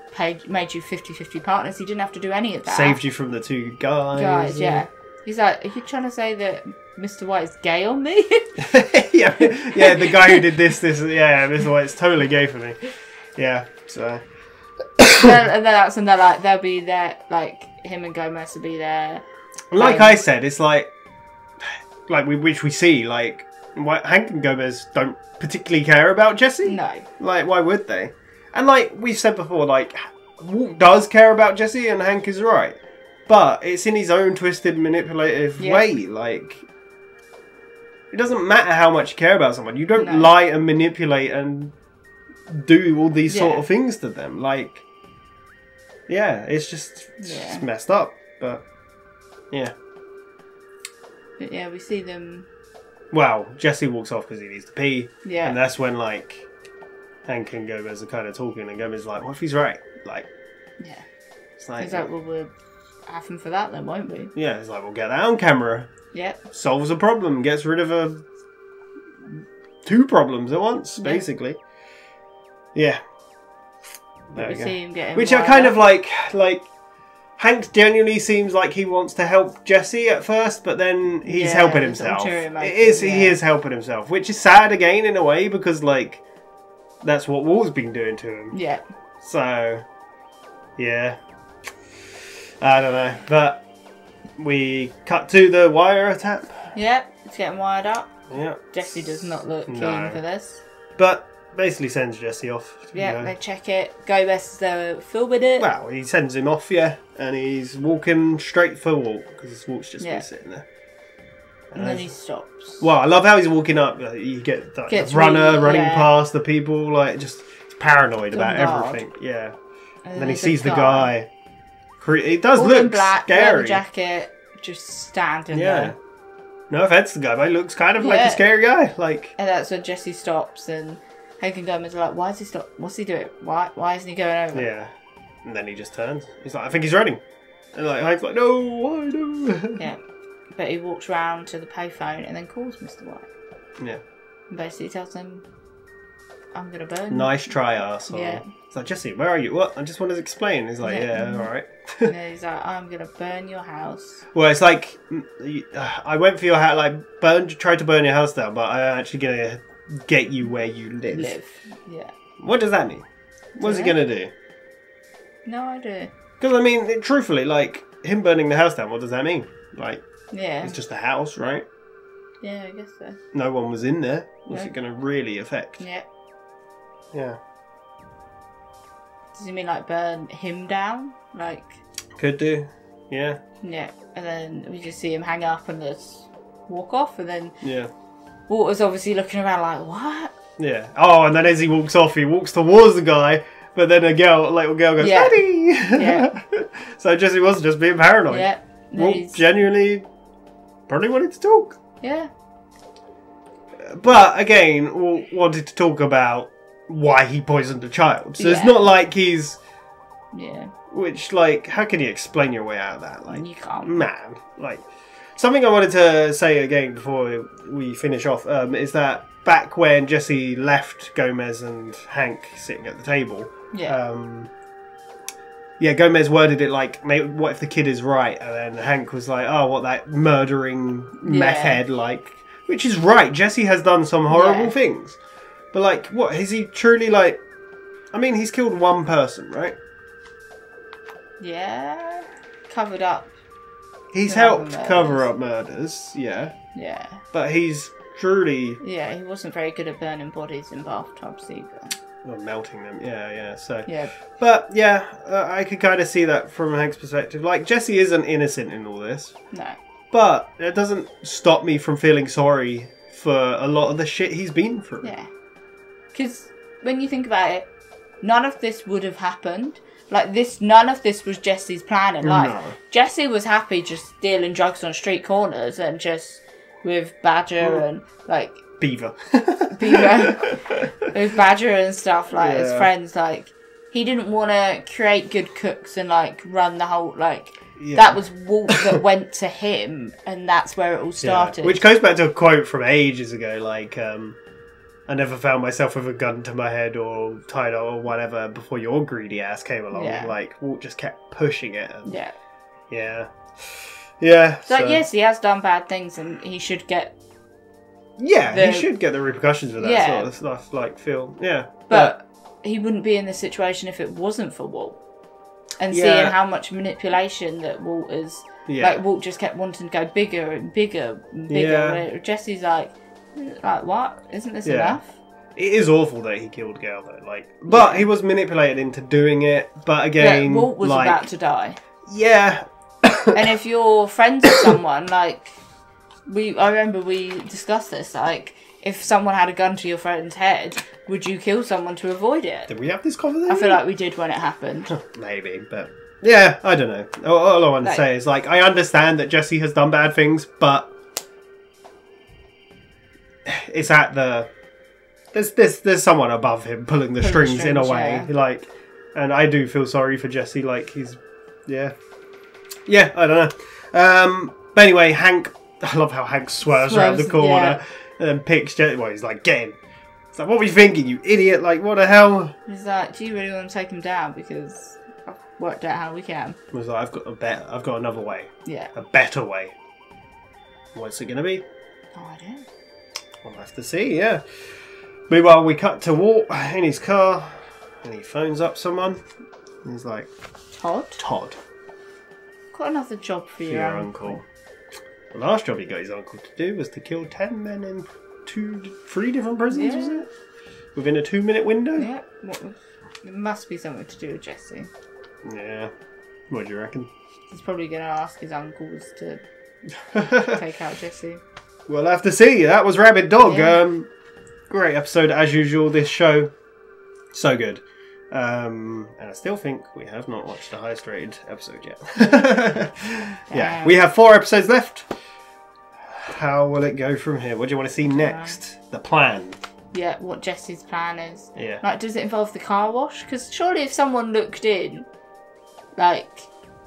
made you 50-50 partners. He didn't have to do any of that. Saved you from the two guys. Yeah. He's like, are you trying to say that Mr. White is gay on me? yeah, the guy who did this, Mr. White's totally gay for me. Yeah, so... and then that's when they're like, they'll be there, like, him and Gomez will be there. Like I said, it's like which we see, like, Hank and Gomez don't particularly care about Jesse. No. Like, why would they? And like we've said before, like, Walt does care about Jesse and Hank is right. But it's in his own twisted, manipulative way. Like, it doesn't matter how much you care about someone. You don't lie and manipulate and do all these sort of things to them. Like, Yeah, it's just messed up. But yeah. But yeah, we see them. Well, Jesse walks off because he needs to pee. Yeah. And that's when, like, Hank and Gomez are kind of talking, and Gomez is like, what if he's right? Like, yeah. It's like, he's like, well, we'll have him for that then, won't we? Yeah, it's like, we'll get that on camera. Yep. Solves a problem, gets rid of two problems at once, basically. Yeah. There we go. See him getting which are kind of like Hank genuinely seems like he wants to help Jesse at first, but then he's helping himself. He is helping himself, which is sad again in a way because like that's what Walt's been doing to him. Yeah. So yeah, I don't know, but we cut to the wiretap. Yep, it's getting wired up. Yep. Jesse does not look keen for this. But basically sends Jesse off. Yeah, they check it. Gomez is filming it. Well, he sends him off, and he's walking straight for Walt because Walt's just been sitting there. And then he stops. Well, I love how he's walking up. You get the runner running past the people, like just paranoid about everything. Yeah. And then he sees the guy. It does look in black, scary. leather jacket, just standing there. No offense to the guy, but he looks kind of like a scary guy. Like. And that's when Jesse stops and Hank and Gomez are like, why is he stop? What's he doing? Why isn't he going over? Yeah. And then he just turns. He's like, I think he's running. And like Hank's like, no, why no? Yeah. But he walks round to the payphone and then calls Mr. White. Yeah. And basically tells him, I'm gonna burn you. Nice try, arsehole. Yeah. It's like, Jesse, where are you? What? I just wanted to explain. He's like, yeah alright. And then he's like, I'm gonna burn your house. Well, it's like, I went for your house, like, tried to burn your house down, but I'm actually gonna get you where you live. Yeah. What does that mean? What's he gonna do? No idea. Because, I mean, truthfully, like, him burning the house down, what does that mean? Like, yeah. It's just a house, right? Yeah, I guess so. No one was in there. What's it gonna really affect? Yeah. Yeah. Does he mean, like, burn him down? Like... Could do. Yeah. Yeah. And then we just see him hang up and just walk off, and then... Yeah. Walter's obviously looking around like, what? Yeah. Oh, and then as he walks off, he walks towards the guy, but then a little girl goes, Daddy! Yeah. So Jesse wasn't just being paranoid. Yeah. Walt genuinely probably wanted to talk. Yeah. But, again, Walt wanted to talk about why he poisoned a child. So it's not like he's... Yeah. Which, like, how can you explain your way out of that? Like, you can't. Man, like... Something I wanted to say again before we finish off is that back when Jesse left Gomez and Hank sitting at the table, Gomez worded it like, what if the kid is right? And then Hank was like, oh, what, that murdering meth head, like... Which is right, Jesse has done some horrible things. But, like, what, is he truly, like... I mean, he's killed one person, right? Yeah. Covered up. He's helped cover up murders, yeah. Yeah. But he's truly... Yeah, he wasn't very good at burning bodies in bathtubs either. Or melting them, yeah, so... Yeah. But, yeah, I could kind of see that from Hank's perspective. Like, Jesse isn't innocent in all this. No. But it doesn't stop me from feeling sorry for a lot of the shit he's been through. Yeah. Because when you think about it, none of this would have happened. Like, none of this was Jesse's plan in life. No. Jesse was happy just stealing drugs on street corners and just with Badger and, like... Beaver. With Badger and stuff, like, as friends, like... He didn't want to create good cooks and, like, run the whole, like... Yeah. That was Walt that went to him, and that's where it all started. Yeah. Which goes back to a quote from ages ago, like... I never found myself with a gun to my head or tied or whatever before your greedy ass came along. Yeah. Like, Walt just kept pushing it. And, yeah. So, yes, he has done bad things and he should get... Yeah, he should get the repercussions of that sort of stuff. Like, But he wouldn't be in this situation if it wasn't for Walt. And seeing how much manipulation that Walt is... Like, Walt just kept wanting to go bigger and bigger and bigger. Jesse's like... Like, what? Isn't this enough? It is awful that he killed Gail, though. Like, but he was manipulated into doing it. But again, Walt was about to die. Yeah. And if you're friends with someone, like, I remember we discussed this. Like, if someone had a gun to your friend's head, would you kill someone to avoid it? Did we have this conversation? I feel like we did when it happened. Maybe, but yeah, I don't know. All I want to say is, like, I understand that Jesse has done bad things, but it's at the there's someone above him pulling the strings in a way, like, and I do feel sorry for Jesse. Like, he's yeah, I don't know. But anyway, Hank. I love how Hank swerves around the corner and picks Jesse. Well, he's like, get him. It's like, what were you thinking, you idiot? Like, what the hell? He's like, do you really want to take him down? Because I've worked out how we can. I was like, I've got another way. Yeah. A better way. What's it going to be? No idea. We'll have to see, yeah. Meanwhile, we cut to Walt in his car, and he phones up someone. And he's like, Todd. Got another job for your uncle. The last job he got his uncle to do was to kill 10 men in 3 different prisons, was it? Within a 2-minute window? Yeah. It must be something to do with Jesse. Yeah. What do you reckon? He's probably going to ask his uncles to take out Jesse. We'll have to see. That was Rabid Dog. Yeah. Great episode as usual. This show, so good. And I still think we have not watched the highest rated episode yet. Yeah, we have 4 episodes left. How will it go from here? What do you want to see next? The plan. Yeah, what Jesse's plan is. Yeah. Like, does it involve the car wash? Because surely if someone looked in, like,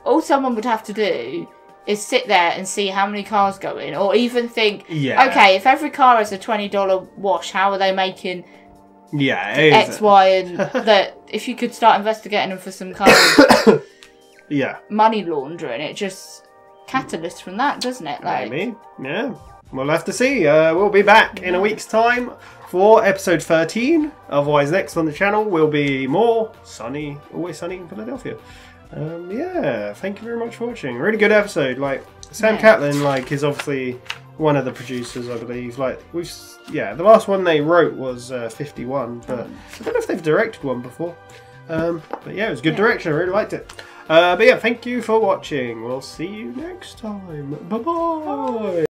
all someone would have to do is sit there and see how many cars go in, or even think, okay, if every car has a $20 wash, how are they making X, Y, and that? If you could start investigating them for some kind of money laundering, it just catalysts from that, doesn't it? Like, maybe, yeah. We'll have to see. We'll be back in a week's time for episode 13. Otherwise, next on the channel will be more Sunny, Always Sunny in Philadelphia. Yeah, thank you very much for watching. Really good episode. Like, Sam Catlin, like, is obviously one of the producers, I believe. Like, the last one they wrote was 51, but I don't know if they've directed one before. But yeah, it was good direction. I really liked it. But yeah, thank you for watching. We'll see you next time. Bye-bye.